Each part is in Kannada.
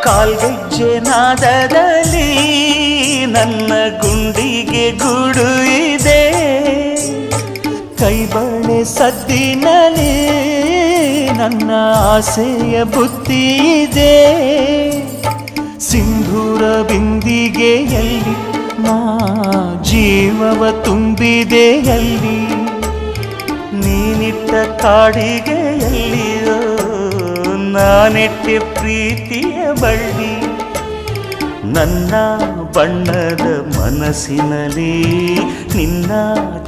ಕಾಲ್ಗೆಜ್ಜೆ ನಾದದಲ್ಲಿ ನನ್ನ ಗುಂಡಿಗೆ ಗೂಡು ಇದೆ, ಕೈಬಳೆ ಸದ್ದಿನಲ್ಲಿ ನನ್ನ ಆಸೆಯ ಬುತ್ತಿ ಇದೆ. ಸಿಂಧೂರ ಬಿಂದಿಗೆಯಲ್ಲಿ ನಾ ಜೀವವ ತುಂಬಿದೆಯಲ್ಲಿ, ನೀನಿಟ್ಟ ಕಾಡಿಗೆಯಲ್ಲಿಯೋ ನಾನೆಟ್ಟೆ ಪ್ರೀತಿಯ ಬಳ್ಳಿ. ನನ್ನ ಬಣ್ಣದ ಮನಸ್ಸಿನಲ್ಲಿ ನಿನ್ನ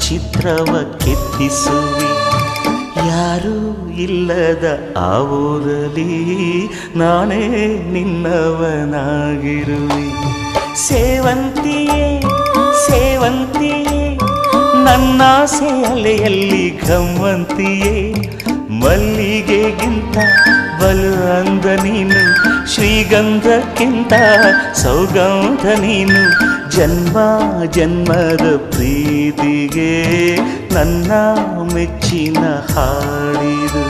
ಚಿತ್ರವ ಕೆತ್ತಿಸುವಿ, ಯಾರೂ ಇಲ್ಲದ ಆ ಊರಲ್ಲಿ ನಾನೇ ನಿನ್ನವನಾಗಿರುವೆ. ಸೇವಂತಿಯೇ ಸೇವಂತಿಯೇ ನನ್ನಾಸೆ ಅಲೆಯಲ್ಲಿ ಘಮ್ಮಂತಿಯೇ, ಮಲ್ಲಿಗೆಗಿಂತ ಬಲು ಅಂದ ನೀನು, ಶ್ರೀಗಂಧಕ್ಕಿಂತ ಸೌಗಂಧ ನೀನು. ಜನ್ಮ ಜನ್ಮದ ಪ್ರೀತಿಗೆ ನನ್ನ ಮೆಚ್ಚಿನ ಹಾಡಿದು.